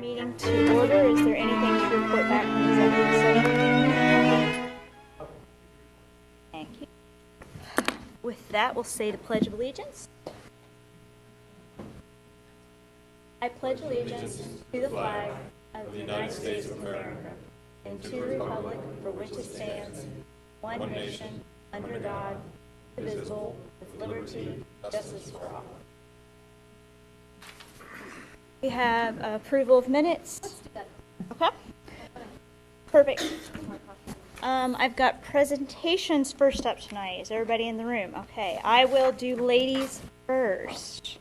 meeting to order. Is there anything to report back from the executive session? Thank you. With that, we'll say the Pledge of Allegiance. I pledge allegiance to the flag of the United States of America and to the republic for which it stands, one nation, under God, indivisible, with liberty and justice for all. We have approval of minutes. Okay. Perfect. I've got presentations first up tonight. Is everybody in the room? Okay. I will do ladies first.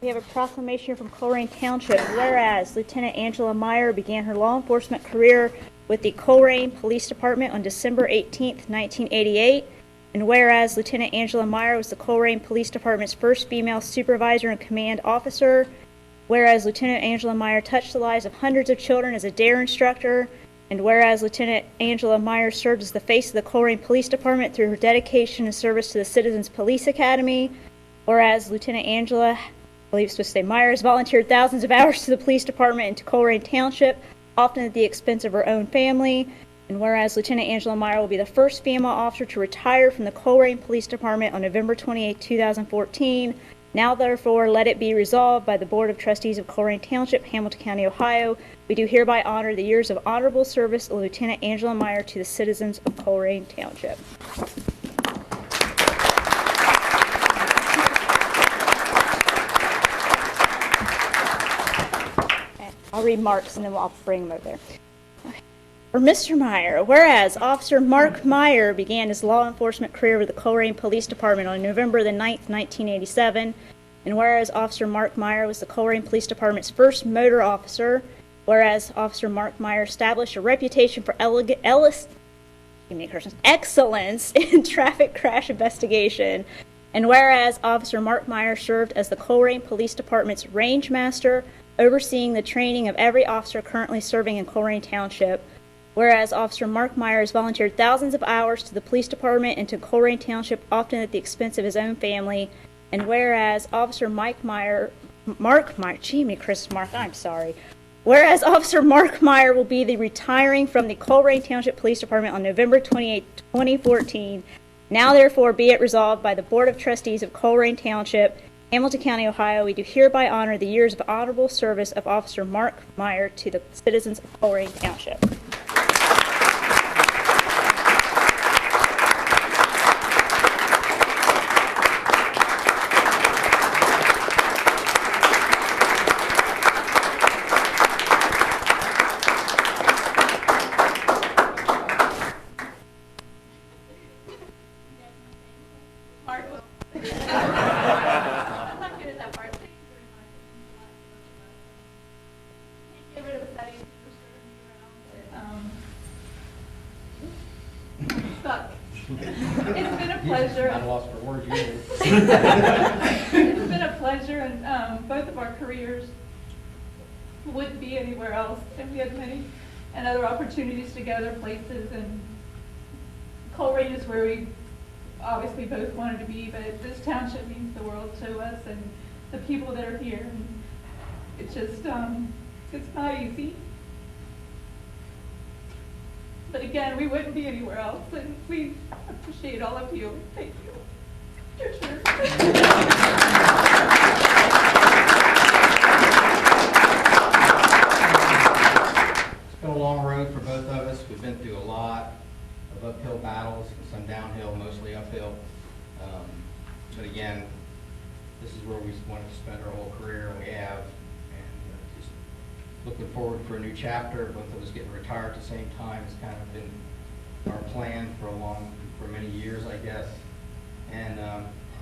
We have a proclamation from Colerain Township. Whereas Lieutenant Angela Meyer began her law enforcement career with the Colerain Police Department on December 18th, 1988. And whereas Lieutenant Angela Meyer was the Colerain Police Department's first female supervisor and command officer. Whereas Lieutenant Angela Meyer touched the lives of hundreds of children as a DARE instructor. And whereas Lieutenant Angela Meyer served as the face of the Colerain Police Department through her dedication and service to the Citizens Police Academy. Whereas Lieutenant Angela, I believe it's supposed to say Meyer, has volunteered thousands of hours to the police department and to Colerain Township, often at the expense of her own family. And whereas Lieutenant Angela Meyer will be the first female officer to retire from the Colerain Police Department on November 28, 2014, now therefore let it be resolved by the Board of Trustees of Colerain Township, Hamilton County, Ohio, we do hereby honor the years of honorable service of Lieutenant Angela Meyer to the citizens of Colerain Township. I'll read Mark's and then I'll bring them over there. For Mr. Meyer, whereas Officer Mark Meyer began his law enforcement career with the Colerain Police Department on November the 9th, 1987, and whereas Officer Mark Meyer was the Colerain Police Department's first motor officer, whereas Officer Mark Meyer established a reputation for excellence in traffic crash investigation, and whereas Officer Mark Meyer served as the Colerain Police Department's range master, overseeing the training of every officer currently serving in Colerain Township. Whereas Officer Mark Meyer has volunteered thousands of hours to the police department and to Colerain Township, often at the expense of his own family. And whereas Officer Mark Meyer, Whereas Officer Mark Meyer will be retiring from the Colerain Township Police Department on November 28, 2014. Now therefore be it resolved by the Board of Trustees of Colerain Township, Hamilton County, Ohio, we do hereby honor the years of honorable service of Officer Mark Meyer to the citizens of Colerain Township. It's been a pleasure, and both of our careers wouldn't be anywhere else, and we had many and other opportunities to go other places, and Colerain is where we obviously both wanted to be, but this township means the world to us and the people that are here. And it's just, it's not easy. But again, we wouldn't be anywhere else, and we appreciate all of you. Thank you. Sure. It's been a long road for both of us. We've been through a lot of uphill battles, some downhill, mostly uphill. But again, this is where we wanted to spend our whole career, and we have. And just looking forward for a new chapter. Both of us getting retired at the same time has kind of been our plan for many years, I guess. And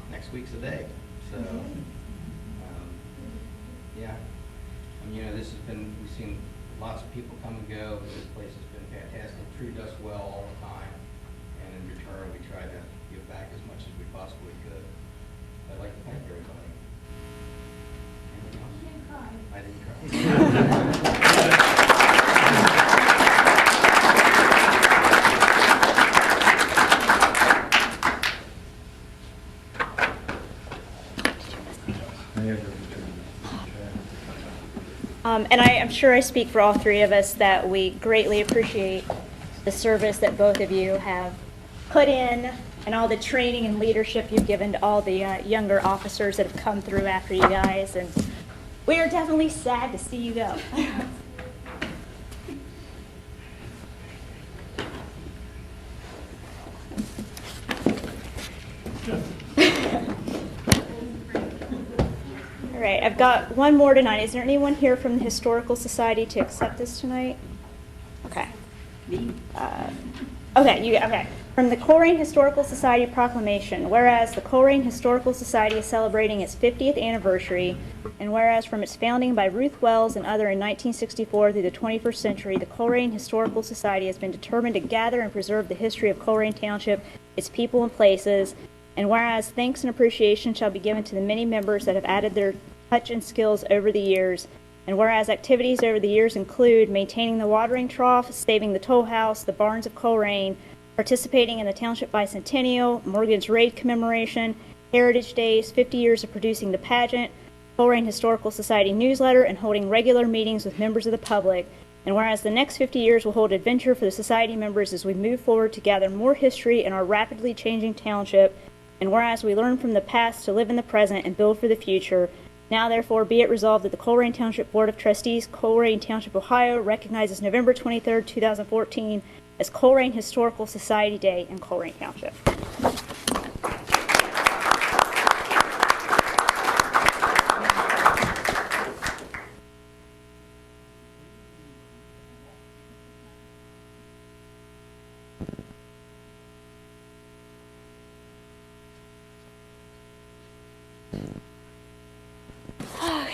next week's the day. So, yeah. This has been, we've seen lots of people come and go, but this place has been fantastic. Treated us well all the time. And in return, we try to give back as much as we possibly could. I'd like to thank everybody. Anything else? I didn't cry. And I'm sure I speak for all three of us that we greatly appreciate the service that both of you have put in and all the training and leadership you've given to all the younger officers that have come through after you guys. And we are definitely sad to see you go. All right, I've got one more tonight. Is there anyone here from the Historical Society to accept this tonight? Okay. Okay. From the Colerain Historical Society proclamation, whereas the Colerain Historical Society is celebrating its 50th anniversary, and whereas from its founding by Ruth Wells and other in 1964 through the 21st century, the Colerain Historical Society has been determined to gather and preserve the history of Colerain Township, its people and places, and whereas thanks and appreciation shall be given to the many members that have added their touch and skills over the years, and whereas activities over the years include maintaining the watering trough, saving the toll house, the barns of Colerain, participating in the Township Bicentennial, Morgan's Raid Commemoration, Heritage Days, 50 years of producing the pageant, Colerain Historical Society newsletter, and holding regular meetings with members of the public. And whereas the next 50 years will hold adventure for the Society members as we move forward to gather more history in our rapidly changing township, and whereas we learn from the past to live in the present and build for the future, now therefore be it resolved that the Colerain Township Board of Trustees, Colerain Township, Ohio, recognizes November 23rd, 2014 as Colerain Historical Society Day in Colerain Township.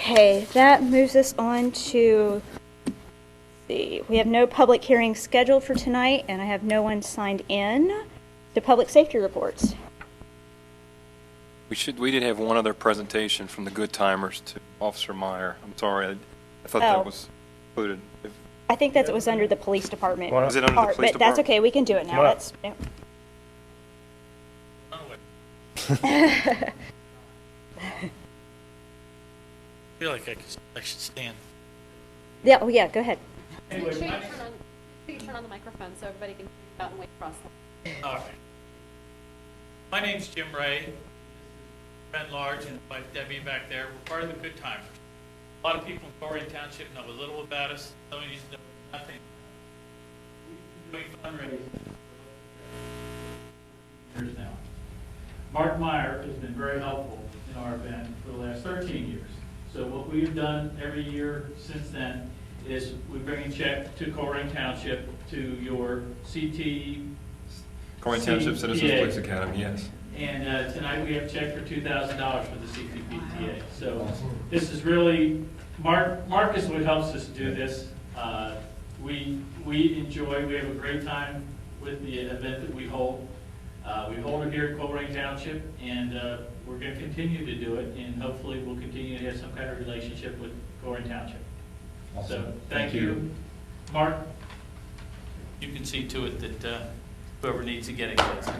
Okay, that moves us on to we have no public hearings scheduled for tonight, and I have no one signed in to public safety reports. We did have one other presentation from the Good Timers to Officer Meyer. I'm sorry, I thought that was included. I think that it was under the police department. Was it under the police but that's okay, we can do it now. That's, yeah. I feel like I should stand. Yeah, oh yeah, go ahead. Anyway, Make sure you turn on the microphone so everybody can hear out and wait across the. all right. My name's Jim Ray. Ben Large and my Debbie back there. We're part of the Good Timers. A lot of people in Colerain Township know a little about us. Some of you know nothing. We've been doing fundraising for years now. Mark Meyer has been very helpful in our event for the last 13 years. So what we've done every year since then is we bring a check to Colerain Township to your CT. Colerain Township Citizens CPTA. Police Academy, yes. And tonight we have a check for $2,000 for the CPTA. So this is really, Mark is what helps us do this. We enjoy, we have a great time with the event that we hold. We hold it here at Colerain Township, and we're going to continue to do it, and hopefully we'll continue to have some kind of relationship with Colerain Township. Awesome. So thank you. Mark, you can see to it that whoever needs to get it gets it.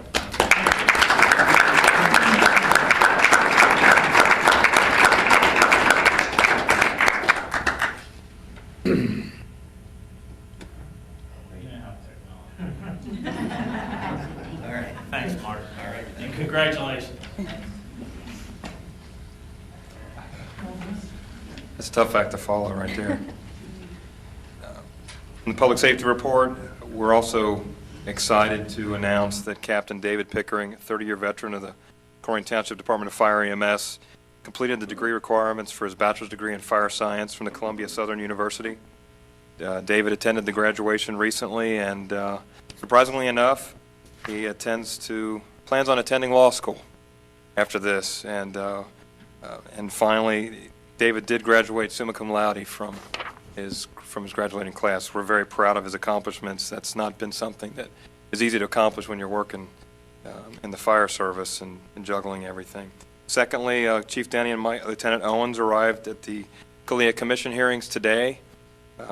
All right. Thanks, Mark. All right. And congratulations. That's a tough act to follow right there. In the public safety report, we're also excited to announce that Captain David Pickering, a 30-year veteran of the Colerain Township Department of Fire EMS, completed the degree requirements for his bachelor's degree in fire science from the Columbia Southern University. David attended the graduation recently, and surprisingly enough, he plans on attending law school after this. And finally, David did graduate summa cum laude from his graduating class. We're very proud of his accomplishments. That's not been something that is easy to accomplish when you're working in the fire service and juggling everything. Secondly, Chief Denny and Lieutenant Owens arrived at the CALEA Commission hearings today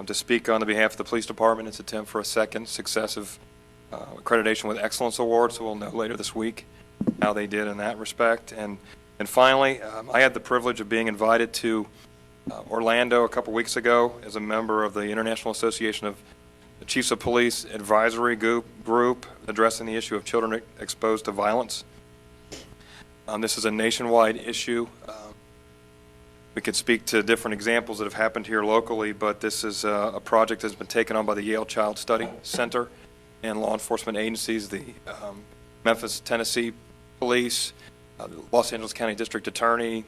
to speak on the behalf of the police department. It's an attempt for a second successive accreditation with excellence award, so we'll know later this week how they did in that respect. And finally, I had the privilege of being invited to Orlando a couple weeks ago as a member of the International Association of the Chiefs of Police Advisory Group addressing the issue of children exposed to violence. This is a nationwide issue. We could speak to different examples that have happened here locally, but this is a project that's been taken on by the Yale Child Study Center and law enforcement agencies, the Memphis, Tennessee Police, the Los Angeles County District Attorney,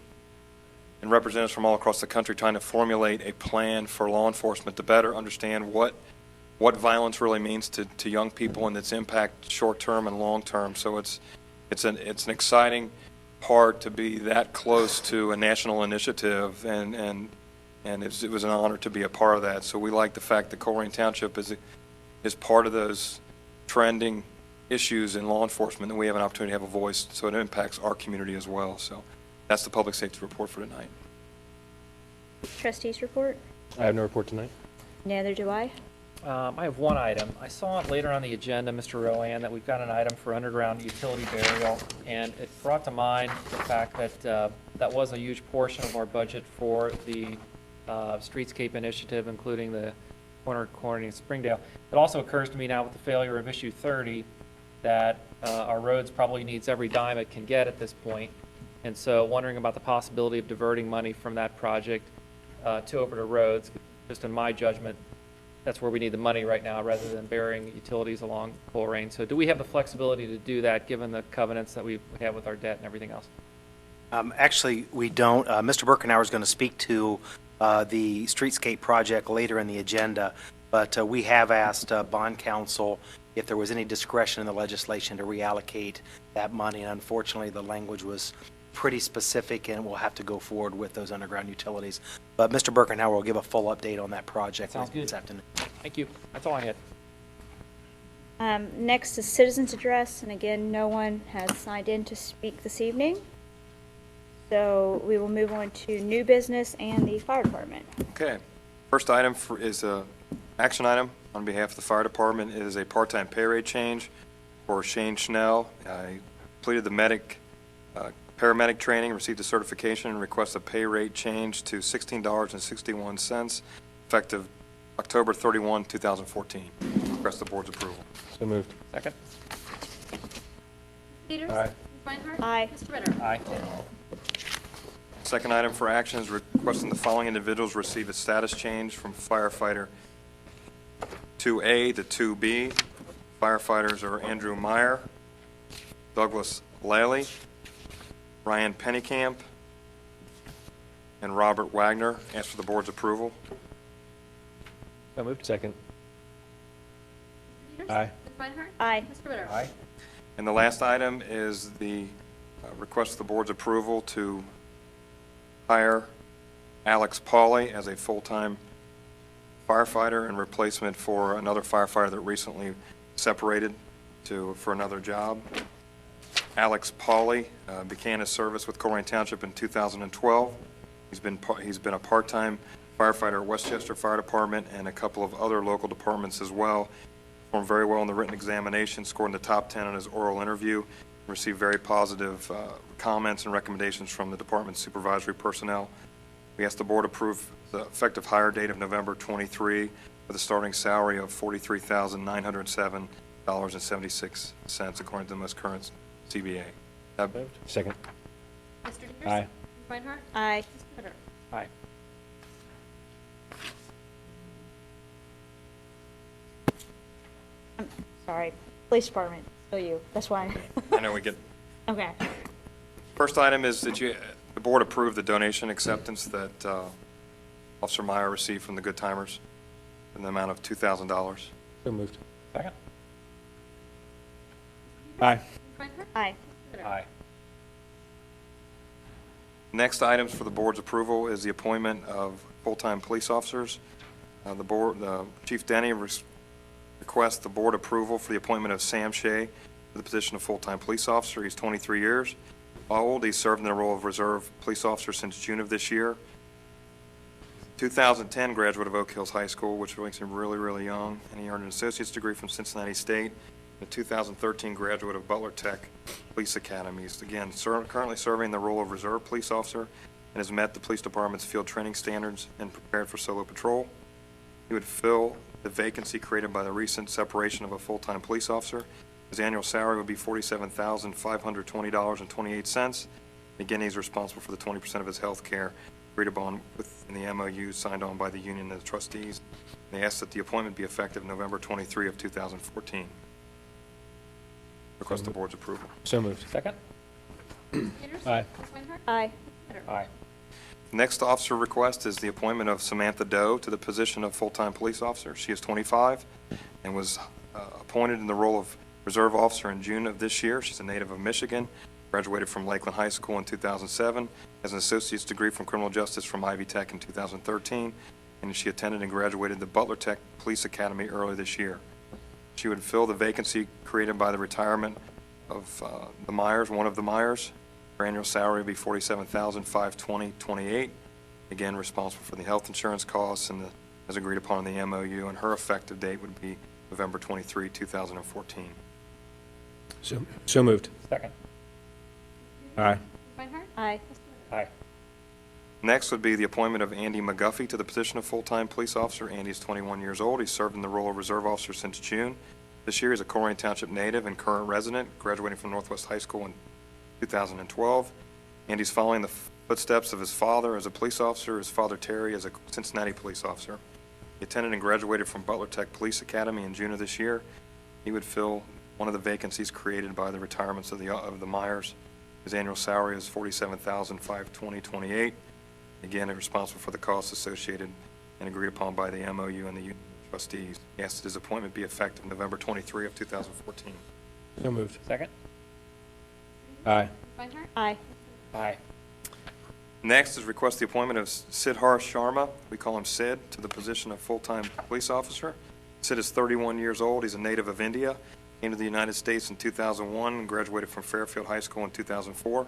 and representatives from all across the country trying to formulate a plan for law enforcement to better understand what violence really means to young people and its impact short-term and long-term. So it's an exciting part to be that close to a national initiative, and it was an honor to be a part of that. So we like the fact that Colerain Township is part of those trending issues in law enforcement, and we have an opportunity to have a voice, so it impacts our community as well. So that's the public safety report for tonight. Trustees report? I have no report tonight. Neither do I. I have one item. I saw it later on the agenda, Mr. Rowan, that we've got an item for underground utility burial, and it brought to mind the fact that that was a huge portion of our budget for the streetscape initiative, including the corner and Springdale. It also occurs to me now with the failure of issue 30 that our roads probably needs every dime it can get at this point, and so wondering about the possibility of diverting money from that project over to roads. Just in my judgment, that's where we need the money right now rather than burying utilities along Colerain. So do we have the flexibility to do that given the covenants that we have with our debt and everything else? Actually, we don't. Mr. Birkenauer is going to speak to the streetscape project later in the agenda, but we have asked bond counsel if there was any discretion in the legislation to reallocate that money, and unfortunately the language was pretty specific, and we'll have to go forward with those underground utilities. But Mr. Birkenauer will give a full update on that project Sounds good. this afternoon. Thank you. That's all I had. Next is citizens address, and again, no one has signed in to speak this evening. So we will move on to new business and the fire department. Okay. First item is a action item on behalf of the fire department. It is a part-time pay rate change for Shane Schnell. I completed the paramedic training, received a certification, and request a pay rate change to $16.61 effective October 31, 2014. Request the board's approval. So moved. Second? Peters? Aye. Ms. Reinhardt? Aye. Mr. Ritter? Aye. Second item for action is requesting the following individuals receive a status change from firefighter 2A to 2B. Firefighters are Andrew Meyer, Douglas Lally, Ryan Pennycamp, and Robert Wagner. Ask for the board's approval. So moved. Second. Peters? Aye. Ms. Reinhardt? Aye. Mr. Ritter? Aye. And the last item is the request of the board's approval to hire Alex Pauley as a full-time firefighter in replacement for another firefighter that recently separated for another job. Alex Pauley began his service with Colerain Township in 2012. He's been a part-time firefighter at Westchester Fire Department and a couple of other local departments as well. Performed very well in the written examination, scored in the top 10 on his oral interview, received very positive comments and recommendations from the department's supervisory personnel. We ask the board approve the effective hire date of November 23 with a starting salary of $43,907.76 according to the most current CBA. Moved. Second. Mr. Peters? Aye. Ms. Reinhardt? Aye. Mr. Ritter? Aye. Sorry, police department, still you, that's why. I know we get. Okay. First item is that the board approved the donation acceptance that Officer Meyer received from the Good Timers in the amount of $2,000. So moved. Second? Aye. Ms. Reinhardt? Aye. Mr. Ritter? Aye. Next items for the board's approval is the appointment of full-time police officers. The Chief Denny requests the board approval for the appointment of Sam Shea for the position of full-time police officer. He's 23 years old. He's served in the role of reserve police officer since June of this year. 2010 graduate of Oak Hills High School, which makes him really, really young, and he earned an associate's degree from Cincinnati State. The 2013 graduate of Butler Tech Police Academy. He's, again, currently serving the role of reserve police officer and has met the police department's field training standards and prepared for solo patrol. He would fill the vacancy created by the recent separation of a full-time police officer. His annual salary would be $47,520.28. Again, he's responsible for the 20% of his health care agreed upon within the MOU signed on by the union and the trustees. They ask that the appointment be effective November 23 of 2014. Request the board's approval. So moved. Second? Peters? Aye. Ms. Winter? Aye. Mr. Bitter? Aye. Next officer request is the appointment of Samantha Doe to the position of full-time police officer. She is 25 and was appointed in the role of reserve officer in June of this year. She's a native of Michigan, graduated from Lakeland High School in 2007, has an associate's degree from criminal justice from Ivy Tech in 2013, and she attended and graduated the Butler Tech Police Academy earlier this year. She would fill the vacancy created by the retirement of the Myers, one of the Myers. Her annual salary would be $47,520.28. Again, responsible for the health insurance costs and as agreed upon in the MOU, and her effective date would be November 23, 2014. So moved. Second? Aye. Ms. Reinhardt? Aye. Mr. Bitter? Aye. Next would be the appointment of Andy McGuffey to the position of full-time police officer. Andy is 21 years old. He's served in the role of reserve officer since June. This year, he's a Colerain Township native and current resident, graduating from Northwest High School in 2012. Andy's following the footsteps of his father as a police officer, his father Terry as a Cincinnati police officer. He attended and graduated from Butler Tech Police Academy in June of this year. He would fill one of the vacancies created by the retirements of the Myers. His annual salary is $47,520.28. Again, he's responsible for the costs associated and agreed upon by the MOU and the union trustees. He asks that his appointment be effective November 23 of 2014. So moved. Second? Aye. Ms. Reinhardt? Aye. Aye. Next is request the appointment of Siddhar Sharma, we call him Sid, to the position of full-time police officer. Sid is 31 years old. He's a native of India, came to the United States in 2001, and graduated from Fairfield High School in 2004.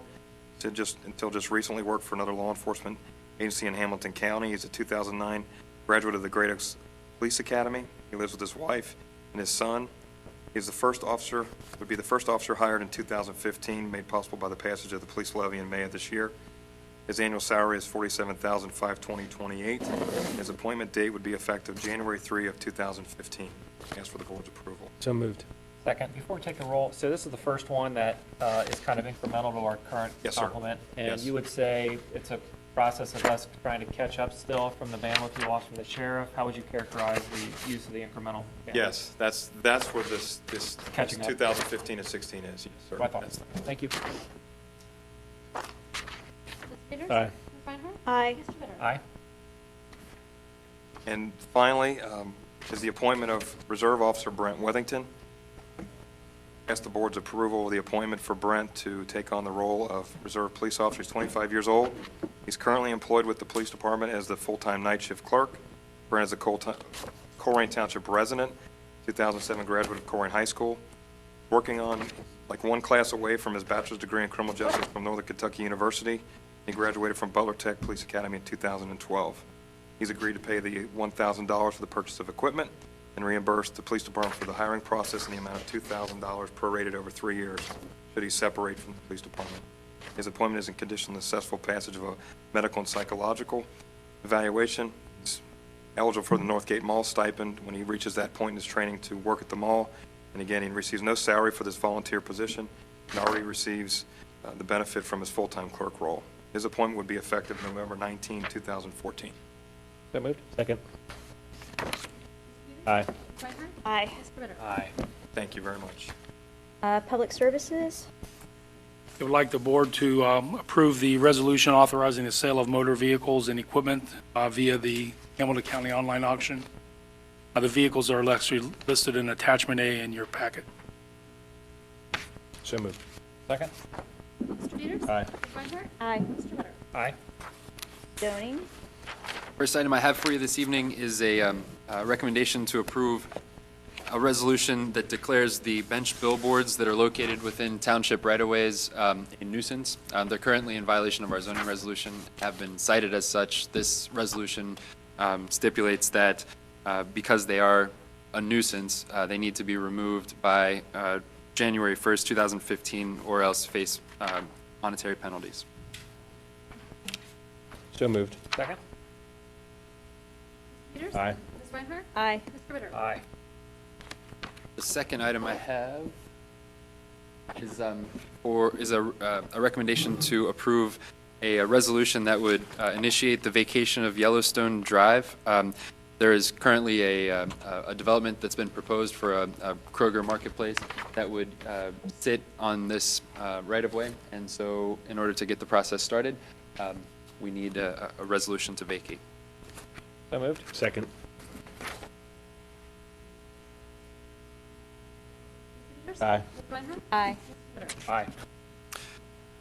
Sid until just recently worked for another law enforcement agency in Hamilton County. He's a 2009 graduate of the Great Oaks Police Academy. He lives with his wife and his son. He's the first officer, would be the first officer hired in 2015, made possible by the passage of the police levy in May of this year. His annual salary is $47,520.28. His appointment date would be effective January 3 of 2015. Ask for the board's approval. So moved. Second, before we take the roll, so this is the first one that is kind of incremental to our current Yes, sir. complement. And Yes. you would say it's a process of us trying to catch up still from the bandwidth we lost from the sheriff? How would you characterize the use of the incremental bandwidth? Yes, that's where this Catching up. 2015 and 16 is, yes, sir. Right on. That's- Thank you. Ms. Peters? Aye. Ms. Reinhardt? Aye. Mr. Bitter? Aye. And finally, is the appointment of Reserve Officer Brent Withington. Ask the board's approval of the appointment for Brent to take on the role of Reserve Police Officer. He's 25 years old. He's currently employed with the Police Department as the full-time night shift clerk. Brent is a Colerain Township resident, 2007 graduate of Colerain High School, working on like one class away from his bachelor's degree in criminal justice from Northern Kentucky University. He graduated from Butler Tech Police Academy in 2012. He's agreed to pay the $1,000 for the purchase of equipment and reimburse the police department for the hiring process in the amount of $2,000 prorated over 3 years should he separate from the police department. His appointment is in condition of the successful passage of a medical and psychological evaluation. He's eligible for the Northgate Mall stipend when he reaches that point in his training to work at the mall. And again, he receives no salary for this volunteer position and already receives the benefit from his full-time clerk role. His appointment would be effective November 19, 2014. So moved. Second. Aye. Ms. Reinhardt? Aye. Mr. Bitter? Aye. Thank you very much. Public Services. I would like the board to approve the resolution authorizing the sale of motor vehicles and equipment via the Hamilton County online auction. The vehicles are actually listed in Attachment A in your packet. So moved. Second? Mr. Peters? Aye. Ms. Reinhardt? Aye. Mr. Bitter? Aye. Zoning. First item I have for you this evening is a recommendation to approve a resolution that declares the bench billboards that are located within township right-of-ways a nuisance. They're currently in violation of our zoning resolution, have been cited as such. This resolution stipulates that because they are a nuisance, they need to be removed by January 1st, 2015, or else face monetary penalties. So moved. Second? Peters? Aye. Ms. Reinhardt? Aye. Mr. Ritter? Aye. The second item I have is a recommendation to approve a resolution that would initiate the vacation of Yellowstone Drive. There is currently a development that's been proposed for a Kroger marketplace that would sit on this right-of-way, and so in order to get the process started, we need a resolution to vacate. So moved. Second. Peters? Aye. Ms. Reinhardt? Aye. Mr. Ritter? Aye.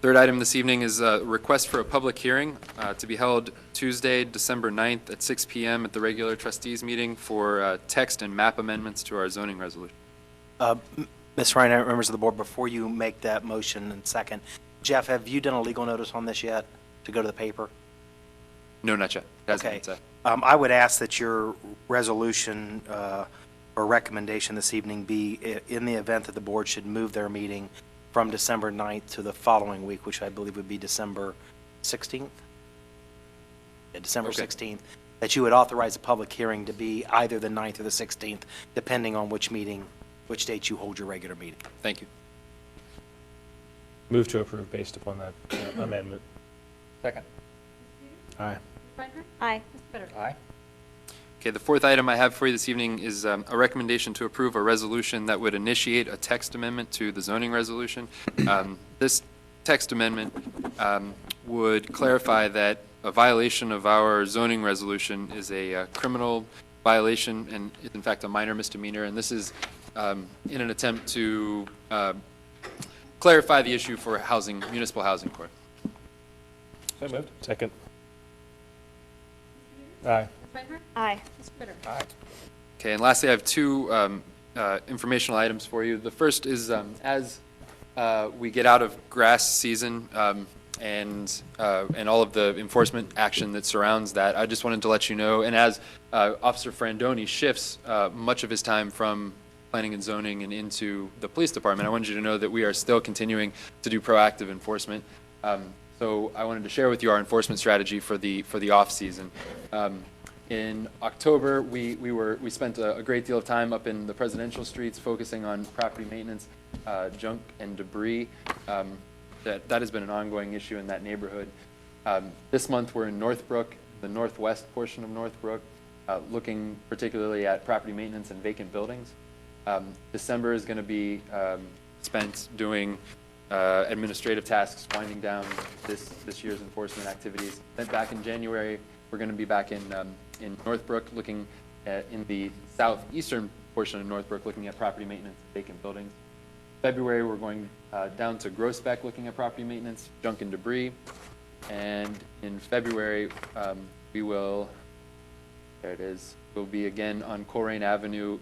Third item this evening is a request for a public hearing to be held Tuesday, December 9th at 6 PM at the regular trustees meeting for text and map amendments to our zoning resolution. Ms. Reinhardt, members of the board, before you make that motion and second, Jeff, have you done a legal notice on this yet to go to the paper? No, not yet. It hasn't Okay. been set. I would ask that your resolution or recommendation this evening be in the event that the board should move their meeting from December 9th to the following week, which I believe would be December 16th? Yeah, December Okay. 16th, that you would authorize a public hearing to be either the 9th or the 16th, depending on which date you hold your regular meeting. Thank you. Move to approve based upon that amendment. Second? Aye. Ms. Reinhardt? Aye. Mr. Ritter? Aye. Okay, the fourth item I have for you this evening is a recommendation to approve a resolution that would initiate a text amendment to the zoning resolution. This text amendment would clarify that a violation of our zoning resolution is a criminal violation and is in fact a minor misdemeanor, and this is in an attempt to clarify the issue for housing, municipal housing court. So moved. Second. Aye. Ms. Reinhardt? Aye. Mr. Ritter? Aye. Okay, and lastly, I have two informational items for you. The first is as we get out of grass season and all of the enforcement action that surrounds that, I just wanted to let you know, and as Officer Frandoni shifts much of his time from planning and zoning and into the police department, I wanted you to know that we are still continuing to do proactive enforcement. So I wanted to share with you our enforcement strategy for the off season. In October, we spent a great deal of time up in the presidential streets focusing on property maintenance, junk and debris. That has been an ongoing issue in that neighborhood. This month, we're in Northbrook, the northwest portion of Northbrook, looking particularly at property maintenance and vacant buildings. December is going to be spent doing administrative tasks, winding down this year's enforcement activities. Then back in January, we're going to be back in Northbrook, looking at, in the southeastern portion of Northbrook, looking at property maintenance, vacant buildings. February, we're going down to Groesbeck, looking at property maintenance, junk and debris. And in February, we will, there it is, we'll be again on Colerain Avenue,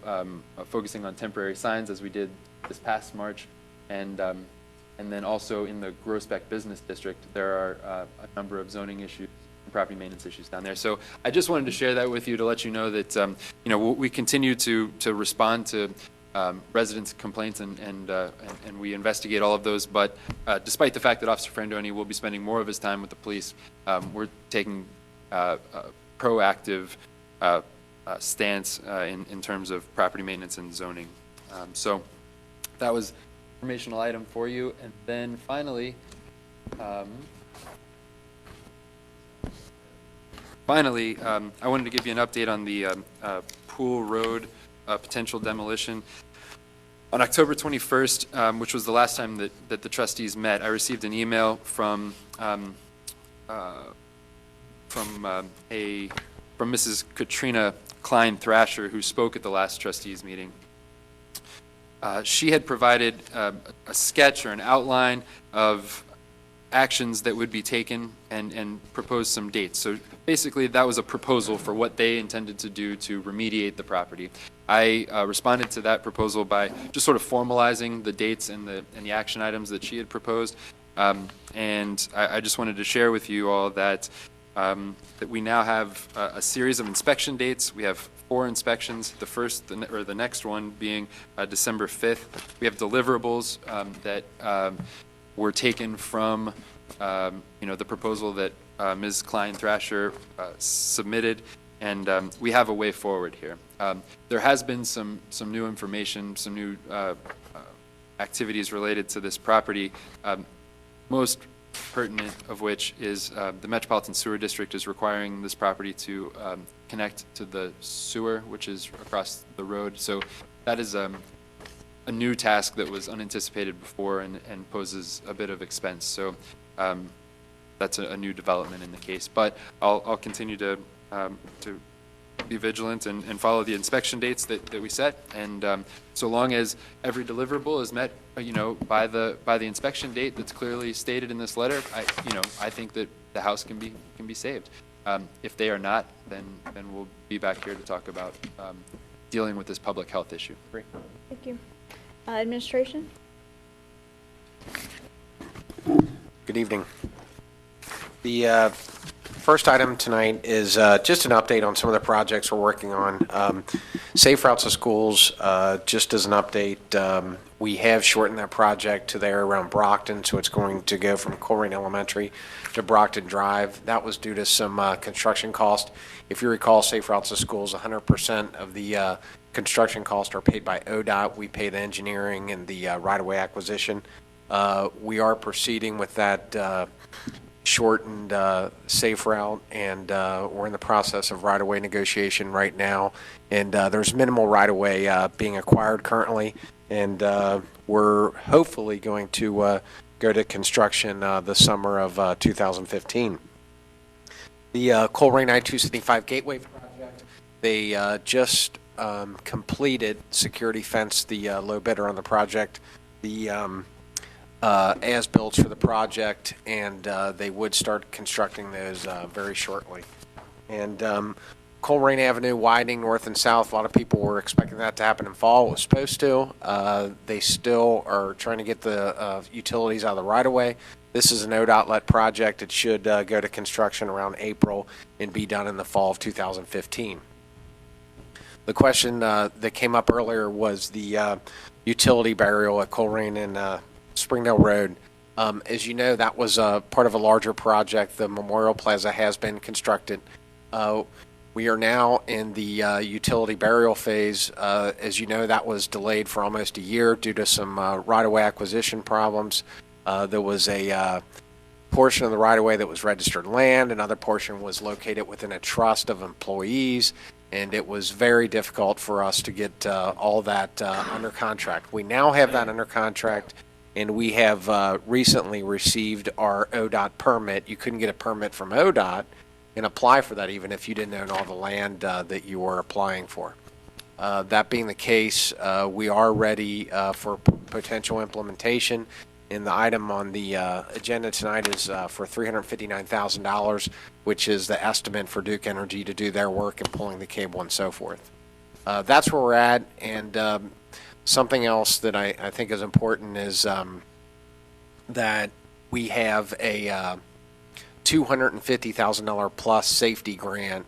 focusing on temporary signs as we did this past March. And then also in the Groesbeck Business District, there are a number of zoning issues and property maintenance issues down there. So I just wanted to share that with you to let you know that we continue to respond to residents' complaints and we investigate all of those. But despite the fact that Officer Frandoni will be spending more of his time with the police, we're taking a proactive stance in terms of property maintenance and zoning. So that was informational item for you. And then finally, I wanted to give you an update on the Pool Road potential demolition. On October 21st, which was the last time that the trustees met, I received an email from Mrs. Katrina Klein Thrasher, who spoke at the last trustees meeting. She had provided a sketch or an outline of actions that would be taken and proposed some dates. So basically, that was a proposal for what they intended to do to remediate the property. I responded to that proposal by just sort of formalizing the dates and the action items that she had proposed. And I just wanted to share with you all that that we now have a series of inspection dates. We have 4 inspections, the first or the next one being December 5th. We have deliverables that were taken from the proposal that Ms. Klein Thrasher submitted, and we have a way forward here. There has been some new information, some new activities related to this property, most pertinent of which is the Metropolitan Sewer District is requiring this property to connect to the sewer, which is across the road. So that is a new task that was unanticipated before and poses a bit of expense. So that's a new development in the case. But I'll continue to be vigilant and follow the inspection dates that we set. And so long as every deliverable is met, by the inspection date that's clearly stated in this letter, I think that the house can be saved. If they are not, then we'll be back here to talk about dealing with this public health issue. Great. Thank you. Administration? Good evening. The first item tonight is just an update on some of the projects we're working on. Safe Routes to Schools, just as an update, we have shortened that project to there around Brockton, so it's going to go from Colerain Elementary to Brockton Drive. That was due to some construction cost. If you recall, Safe Routes to Schools, 100% of the construction costs are paid by ODOT. We pay the engineering and the right-of-way acquisition. We are proceeding with that shortened safe route, and we're in the process of right-of-way negotiation right now, and there's minimal right-of-way being acquired currently, and we're hopefully going to go to construction the summer of 2015. The Colerain I-275 Gateway project, they just completed security fence, the low bidder on the project, the as-built for the project, and they would start constructing those very shortly. And Colerain Avenue widening north and south, a lot of people were expecting that to happen in fall. It was supposed to. They still are trying to get the utilities out of the right-of-way. This is an ODOT-led project. It should go to construction around April and be done in the fall of 2015. The question that came up earlier was the utility burial at Colerain and Springdale Road. As you know, that was part of a larger project. The Memorial Plaza has been constructed. We are now in the utility burial phase. As you know, that was delayed for almost a year due to some right-of-way acquisition problems. There was a portion of the right-of-way that was registered land. Another portion was located within a trust of employees, and it was very difficult for us to get all that under contract. We now have that under contract, and we have recently received our ODOT permit. You couldn't get a permit from ODOT and apply for that even if you didn't own all the land that you were applying for. That being the case, we are ready for potential implementation, and the item on the agenda tonight is for $359,000, which is the estimate for Duke Energy to do their work in pulling the cable and so forth. That's where we're at, and something else that I think is important is that we have a $250,000 plus safety grant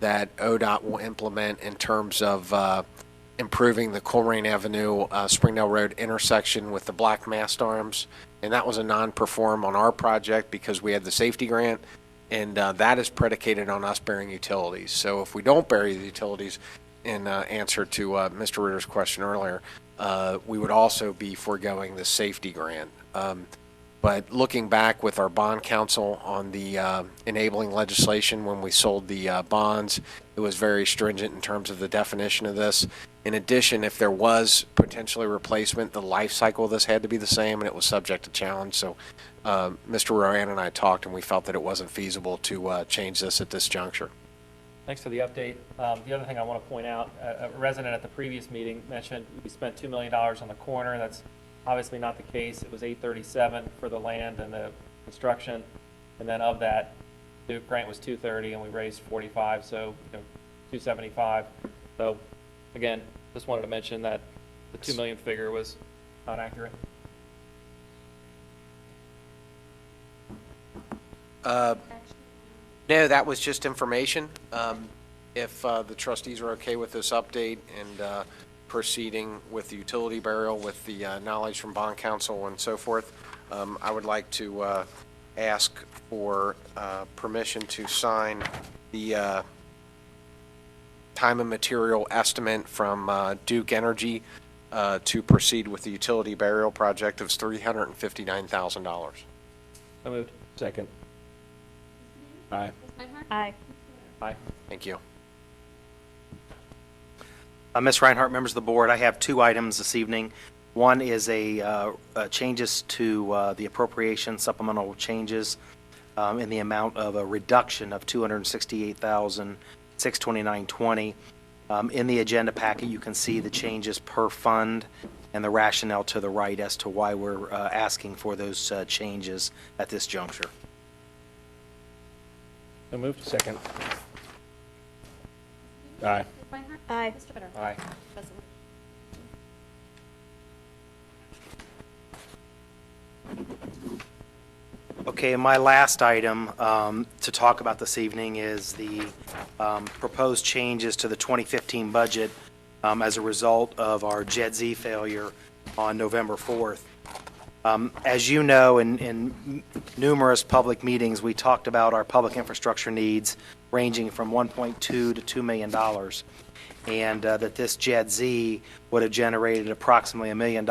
that ODOT will implement in terms of improving the Colerain Avenue, Springdale Road intersection with the black mast arms. And that was a non-perform on our project because we had the safety grant, and that is predicated on us burying utilities. So if we don't bury the utilities, in answer to Mr. Ritter's question earlier, we would also be foregoing the safety grant. But looking back with our bond counsel on the enabling legislation when we sold the bonds, it was very stringent in terms of the definition of this. In addition, if there was potentially replacement, the life cycle of this had to be the same, and it was subject to challenge. So Mr. Rowan and I talked, and we felt that it wasn't feasible to change this at this juncture. Thanks for the update. The other thing I want to point out, a resident at the previous meeting mentioned we spent $2 million on the corner. That's obviously not the case. It was $837 for the land and the construction, and then of that, the grant was $230, and we raised $45, so $275. So again, just wanted to mention that the $2 million figure was not accurate. No, that was just information. If the trustees are okay with this update and proceeding with the utility burial with the knowledge from bond counsel and so forth, I would like to ask for permission to sign the time and material estimate from Duke Energy to proceed with the utility burial project of $359,000. So moved. Second. Aye. Ms. Reinhardt? Aye. Aye. Thank you. Ms. Reinhardt, members of the board, I have two items this evening. One is changes to the appropriation, supplemental changes in the amount of a reduction of $268,629.20. In the agenda packet, you can see the changes per fund and the rationale to the right as to why we're asking for those changes at this juncture. So moved. Second. Aye. Ms. Reinhardt? Aye. Mr. Bitter? Aye. Resolution. Okay, my last item to talk about this evening is the proposed changes to the 2015 budget as a result of our JED-Z failure on November 4th. As you know, in numerous public meetings, we talked about our public infrastructure needs ranging from $1.2 to $2 million, and that this JED-Z would have generated approximately $1 million,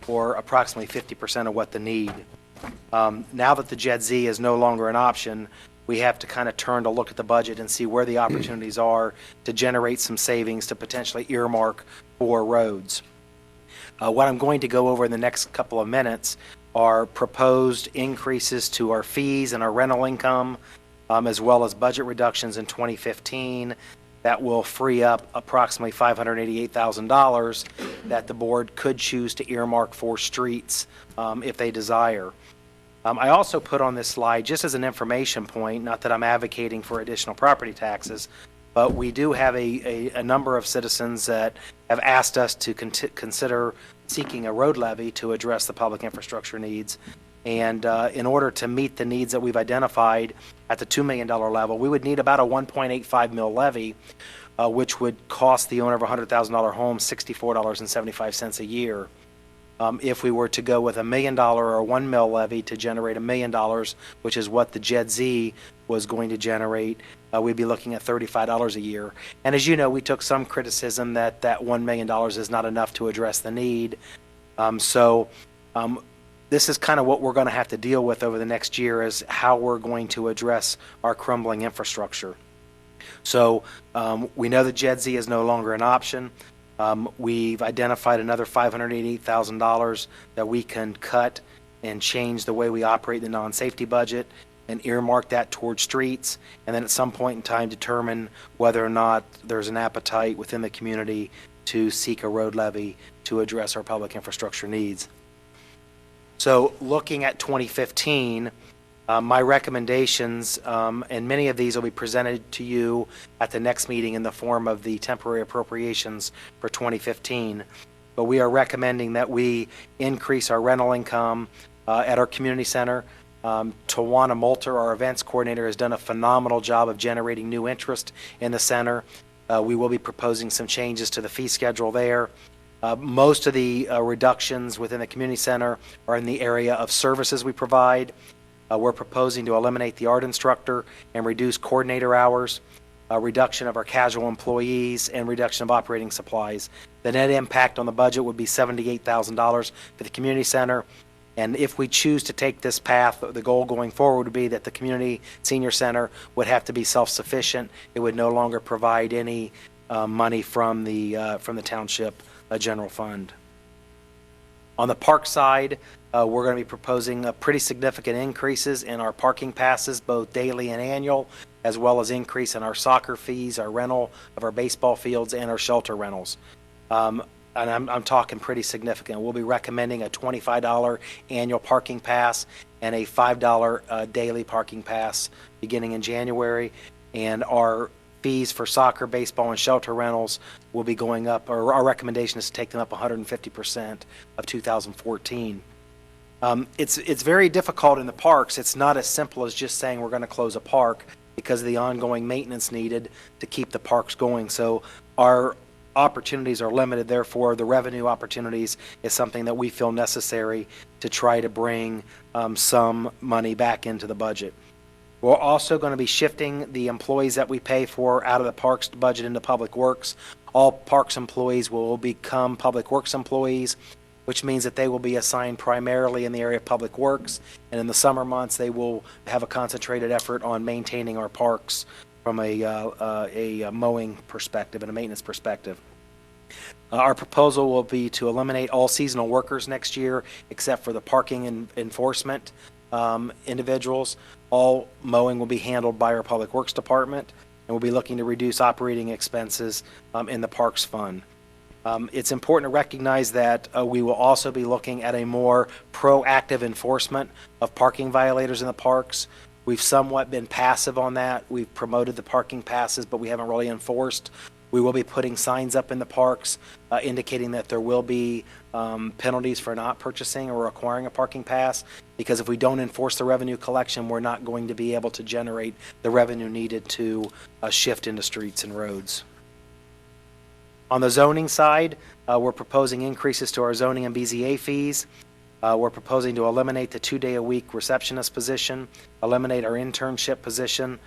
or approximately 50% of what the need. Now that the JED-Z is no longer an option, we have to kind of turn to look at the budget and see where the opportunities are to generate some savings to potentially earmark for roads. What I'm going to go over in the next couple of minutes are proposed increases to our fees and our rental income, as well as budget reductions in 2015 that will free up approximately $588,000 that the board could choose to earmark for streets if they desire. I also put on this slide, just as an information point, not that I'm advocating for additional property taxes, but we do have a number of citizens that have asked us to consider seeking a road levy to address the public infrastructure needs. And in order to meet the needs that we've identified at the $2 million level, we would need about a $1.85 mil levy, which would cost the owner of a $100,000 home $64.75 a year. If we were to go with $1 million or a 1 mil levy to generate $1 million, which is what the JED-Z was going to generate, we'd be looking at $35 a year. And as you know, we took some criticism that that $1 million is not enough to address the need. This is kind of what we're going to have to deal with over the next year, is how we're going to address our crumbling infrastructure. So we know that JED-Z is no longer an option. We've identified another $588,000 that we can cut and change the way we operate the non-safety budget and earmark that towards streets, and then at some point in time determine whether or not there's an appetite within the community to seek a road levy to address our public infrastructure needs. So looking at 2015, my recommendations, and many of these will be presented to you at the next meeting in the form of the temporary appropriations for 2015. But we are recommending that we increase our rental income at our community center. Tawana Moulter, our events coordinator, has done a phenomenal job of generating new interest in the center. We will be proposing some changes to the fee schedule there. Most of the reductions within the community center are in the area of services we provide. We're proposing to eliminate the art instructor and reduce coordinator hours, a reduction of our casual employees, and reduction of operating supplies. The net impact on the budget would be $78,000 for the community center. And if we choose to take this path, the goal going forward would be that the community senior center would have to be self-sufficient. It would no longer provide any money from the township general fund. On the park side, we're going to be proposing pretty significant increases in our parking passes, both daily and annual, as well as increase in our soccer fees, our rental of our baseball fields, and our shelter rentals. And I'm talking pretty significant. We'll be recommending a $25 annual parking pass and a $5 daily parking pass beginning in January. And our fees for soccer, baseball, and shelter rentals will be going up, or our recommendation is to take them up 150% of 2014. It's very difficult in the parks. It's not as simple as just saying we're going to close a park because of the ongoing maintenance needed to keep the parks going. So our opportunities are limited, therefore the revenue opportunities is something that we feel necessary to try to bring some money back into the budget. We're also going to be shifting the employees that we pay for out of the Parks budget into Public Works. All Parks employees will become Public Works employees, which means that they will be assigned primarily in the area of Public Works, and in the summer months, they will have a concentrated effort on maintaining our parks from a mowing perspective and a maintenance perspective. Our proposal will be to eliminate all seasonal workers next year, except for the parking and enforcement individuals. All mowing will be handled by our Public Works Department, and we'll be looking to reduce operating expenses in the Parks Fund. It's important to recognize that we will also be looking at a more proactive enforcement of parking violators in the parks. We've somewhat been passive on that. We've promoted the parking passes, but we haven't really enforced. We will be putting signs up in the parks indicating that there will be penalties for not purchasing or acquiring a parking pass, because if we don't enforce the revenue collection, we're not going to be able to generate the revenue needed to shift into streets and roads. On the zoning side, we're proposing increases to our zoning and BZA fees. We're proposing to eliminate the 2-day-a-week receptionist position, eliminate our internship position,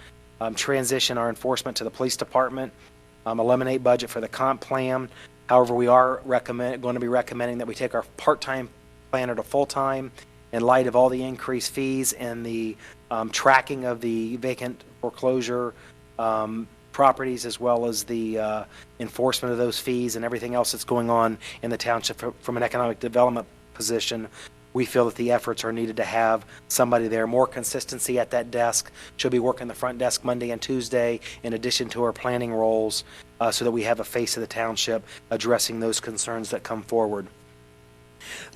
transition our enforcement to the police department, eliminate budget for the comp plan. However, we are going to be recommending that we take our part-time planner to full-time in light of all the increased fees and the tracking of the vacant foreclosure properties, as well as the enforcement of those fees and everything else that's going on in the township from an economic development position. We feel that the efforts are needed to have somebody there, more consistency at that desk. She'll be working the front desk Monday and Tuesday in addition to her planning roles, so that we have a face of the township addressing those concerns that come forward.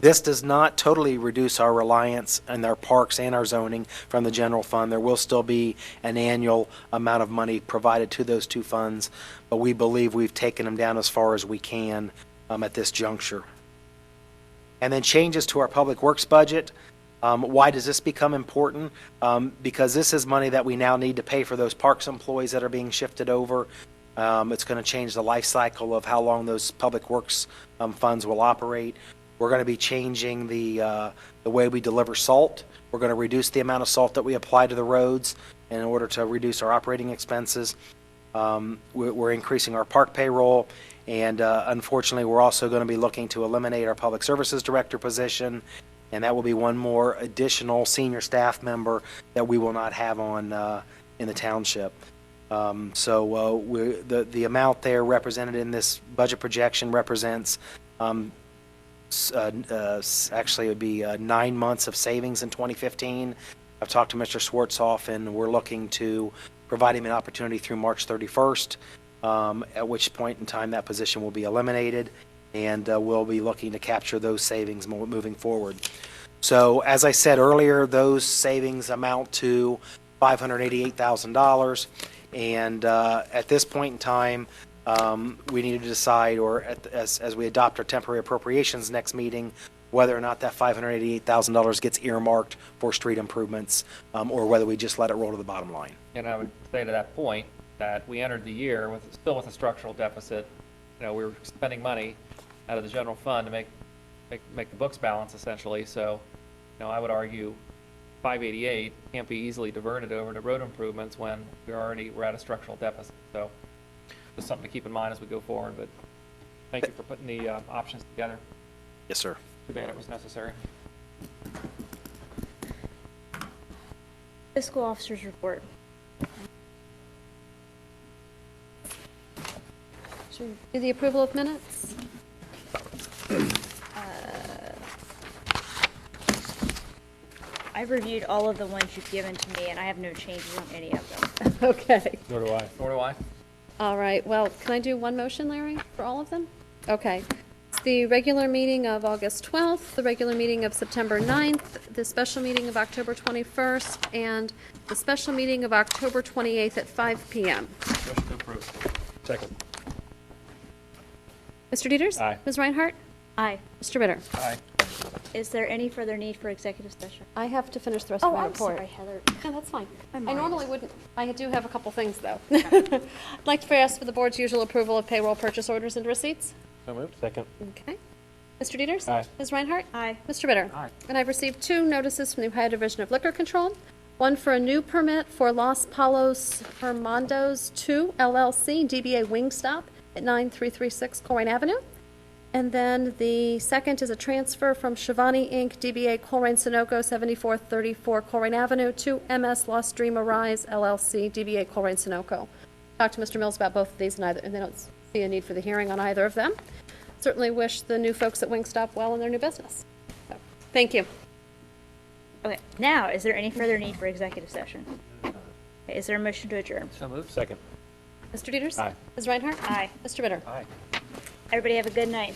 This does not totally reduce our reliance on our parks and our zoning from the general fund. There will still be an annual amount of money provided to those two funds, but we believe we've taken them down as far as we can at this juncture. And then changes to our Public Works budget. Why does this become important? Because this is money that we now need to pay for those parks employees that are being shifted over. It's going to change the life cycle of how long those Public Works funds will operate. We're going to be changing the way we deliver salt. We're going to reduce the amount of salt that we apply to the roads in order to reduce our operating expenses. We're increasing our park payroll, and unfortunately, we're also going to be looking to eliminate our Public Services Director position, and that will be one more additional senior staff member that we will not have on in the township. So the amount there represented in this budget projection represents actually it would be 9 months of savings in 2015. I've talked to Mr. Schwartzoff, and we're looking to provide him an opportunity through March 31st, at which point in time that position will be eliminated, and we'll be looking to capture those savings moving forward. So as I said earlier, those savings amount to $588,000, and at this point in time, we need to decide, or as we adopt our temporary appropriations next meeting, whether or not that $588,000 gets earmarked for street improvements, or whether we just let it roll to the bottom line. And I would say to that point that we entered the year still with a structural deficit. You know, we were spending money out of the general fund to make the books balance essentially. So, you know, I would argue 588 can't be easily diverted over to road improvements when we're at a structural deficit. So, just something to keep in mind as we go forward. But thank you for putting the options together. Yes, sir. Too bad it was necessary. Fiscal Officer's Report. Should we do the approval of minutes? I've reviewed all of the ones you've given to me, and I have no changes on any of them. Okay. Nor do I. Nor do I. All right, well, can I do one motion, Larry, for all of them? Okay. It's the regular meeting of August 12th, the regular meeting of September 9th, the special meeting of October 21st, and the special meeting of October 28th at 5 p.m. Motion to approve. Second. Mr. Dieters? Aye. Ms. Reinhardt? Aye. Mr. Ritter? Aye. Is there any further need for executive session? I have to finish the rest of Oh, my I'm report. sorry, Heather. Yeah, that's fine. My I mind normally is- wouldn't, I do have a couple things, though. I'd like to ask for the board's usual approval of payroll purchase orders and receipts. So moved. Second. Okay. Mr. Dieters? Aye. Ms. Reinhardt? Aye. Mr. Bitter? Aye. And I've received 2 notices from the Ohio Division of Liquor Control. One for a new permit for Los Palos Hermandos 2 LLC, DBA Wingstop at 9336 Colerain Avenue. And then the second is a transfer from Shivani Inc., DBA Colerain Sunoco, 7434 Colerain Avenue, to MS Lost Dream Arise LLC, DBA Colerain Sunoco. Talked to Mr. Mills about both of these, and they don't see a need for the hearing on either of them. Certainly wish the new folks at Wingstop well in their new business. So, thank you. Okay, now, is there any further need for executive session? Okay, is there a motion to adjourn? So moved. Second. Mr. Dieters? Aye. Ms. Reinhardt? Aye. Mr. Bitter? Aye. Everybody have a good night.